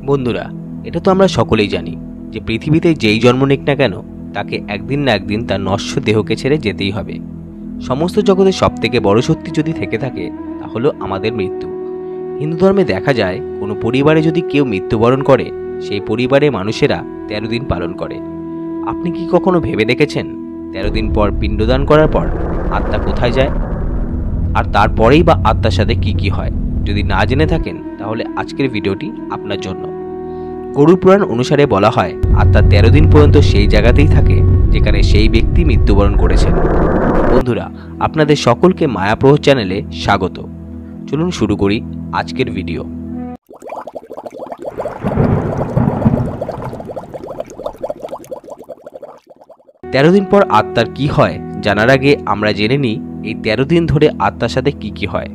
বন্ধুরা, এটা তো আমরা সকলেই জানি যে পৃথিবীতে যেই জন্ম নিক না কেন তাকে একদিন না একদিন তার নশ্বর দেহকে ছেড়ে যেতেই হবে। সমস্ত জগতের সবথেকে বড় সত্যি যদি থেকে থাকে তা হলো আমাদের মৃত্যু। হিন্দু ধর্মে দেখা যায় কোনো পরিবারে যদি কেউ মৃত্যুবরণ করে সেই পরিবারে মানুষেরা 13 দিন পালন করে। আপনি কি কখনো ভেবে দেখেছেন 13 দিন পর পিণ্ডদান করার পর আত্মা কোথায় যায়, আর তারপরেই বা আত্মার সাথে কি হয়? যদি না জেনে থাকেন তাহলে আজকের ভিডিওটি আপনার জন্য। গরুড় পুরাণ অনুসারে বলা হয় আত্মা 13 দিন পর্যন্ত সেই জায়গাতেই থাকে যেখানে সেই ব্যক্তি মৃত্যুবরণ করেছেন। বন্ধুরা, আপনাদের সকলকে মায়াপ্রহ চ্যানেলে স্বাগত। চলুন শুরু করি আজকের ভিডিও। তেরো দিন পর আত্মার কি হয় জানার আগে আমরা জেনে নিই এই 13 দিন ধরে আত্মার সাথে কি হয়।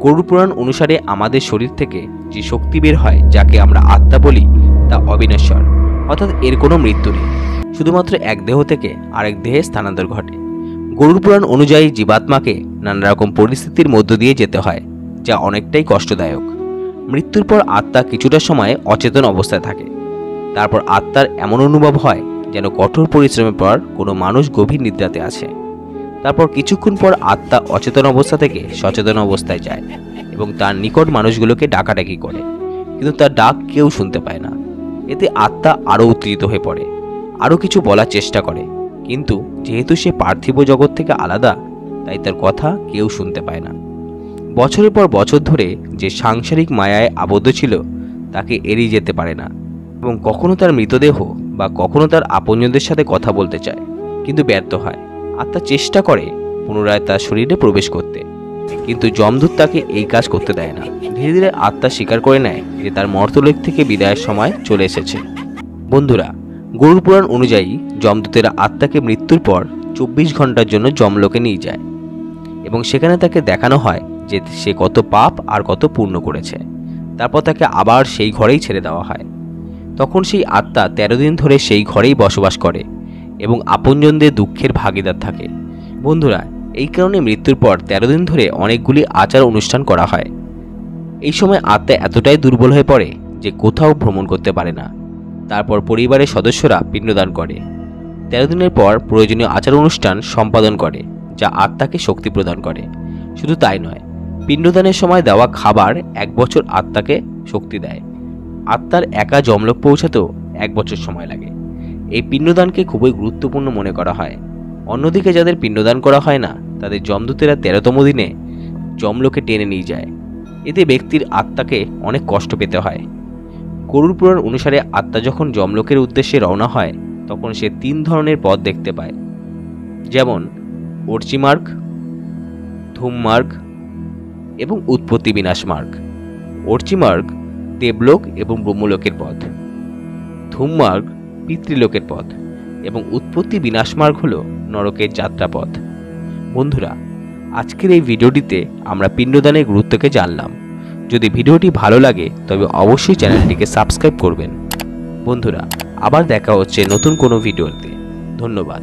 গরুড় পুরাণ অনুসারে আমাদের শরীর থেকে যে শক্তি বের হয় যাকে আমরা আত্মা বলি তা অবিনশ্বর, অর্থাৎ এর কোনো মৃত্যু নেই, শুধুমাত্র এক দেহ থেকে আরেক দেহে স্থানান্তর ঘটে। গরুড় পুরাণ অনুযায়ী জীবাত্মাকে নানা রকম পরিস্থিতির মধ্য দিয়ে যেতে হয় যা অনেকটাই কষ্টদায়ক। মৃত্যুর পর আত্মা কিছুটা সময় অচেতন অবস্থায় থাকে। তারপর আত্মার এমন অনুভব হয় যেন কঠোর পরিশ্রমের পর কোনো মানুষ গভীর নিদ্রাতে আছে। তারপর কিছুক্ষণ পর আত্মা অচেতন অবস্থা থেকে সচেতন অবস্থায় যায় এবং তার নিকট মানুষগুলোকে ডাকাডাকি করে, কিন্তু তার ডাক কেউ শুনতে পায় না। এতে আত্মা আরও উত্তেজিত হয়ে পড়ে, আরও কিছু বলার চেষ্টা করে, কিন্তু যেহেতু সে পার্থিব জগৎ থেকে আলাদা তাই তার কথা কেউ শুনতে পায় না। বছরের পর বছর ধরে যে সাংসারিক মায়ায় আবদ্ধ ছিল তাকে এড়িয়ে যেতে পারে না এবং কখনো তার মৃতদেহ বা কখনো তার আপনজনদের সাথে কথা বলতে চায়, কিন্তু ব্যর্থ হয়। আত্মা চেষ্টা করে পুনরায় তার শরীরে প্রবেশ করতে, কিন্তু যমদূত তাকে এই কাজ করতে দেয় না। ধীরে ধীরে আত্মা স্বীকার করে নেয় যে তার মর্তলোক থেকে বিদায়ের সময় চলে এসেছে। বন্ধুরা, গরুড় পুরাণ অনুযায়ী যমদূতেরা আত্মাকে মৃত্যুর পর 24 ঘন্টার জন্য যমলোকে নিয়ে যায় এবং সেখানে তাকে দেখানো হয় যে সে কত পাপ আর কত পুণ্য করেছে। তারপর তাকে আবার সেই ঘরেই ছেড়ে দেওয়া হয়। তখন সেই আত্মা 13 দিন ধরে সেই ঘরেই বসবাস করে এবং আপনজনদের দুঃখের ভাগিদার থাকে। বন্ধুরা, এই কারণে মৃত্যুর পর 13 দিন ধরে অনেকগুলি আচার অনুষ্ঠান করা হয়। এই সময় আত্মা এতটাই দুর্বল হয়ে পড়ে যে কোথাও ভ্রমণ করতে পারে না। তারপর পরিবারের সদস্যরা পিণ্ডদান করে। 13 দিনের পর প্রয়োজনীয় আচার অনুষ্ঠান সম্পাদন করে যা আত্মাকে শক্তি প্রদান করে। শুধু তাই নয়, পিণ্ডদানের সময় দেওয়া খাবার 1 বছর আত্মাকে শক্তি দেয়। আত্মার একা যমলোক পৌঁছাতেও 1 বছর সময় লাগে। এই পিণ্ডদানকে খুবই গুরুত্বপূর্ণ মনে করা হয়। অন্যদিকে যাদের পিণ্ডদান করা হয় না তাদের যমদূতেরা 13তম দিনে যমলোকে টেনে নিয়ে যায়। এতে ব্যক্তির আত্মাকে অনেক কষ্ট পেতে হয়। গরুড় পুরাণ অনুসারে আত্মা যখন যমলোকের উদ্দেশ্যে রওনা হয় তখন সে 3 ধরনের পথ দেখতে পায়, যেমন অর্চি মার্গ, ধূম মার্গ এবং উৎপত্তি বিনাশ মার্গ। অর্চি মার্গ দেবলোক এবং ব্রহ্মলোকের পথ, ধূম মার্গ পিতৃলোকের পথ এবং উৎপত্তি বিনাশ মার্গ হল নরকের যাত্রাপথ। বন্ধুরা, আজকের এই ভিডিওটিতে আমরা পিণ্ডদানের গুরুত্বকে জানলাম। যদি ভিডিওটি ভালো লাগে তবে অবশ্যই চ্যানেলটিকে সাবস্ক্রাইব করবেন। বন্ধুরা, আবার দেখা হচ্ছে নতুন কোনো ভিডিওতে। ধন্যবাদ।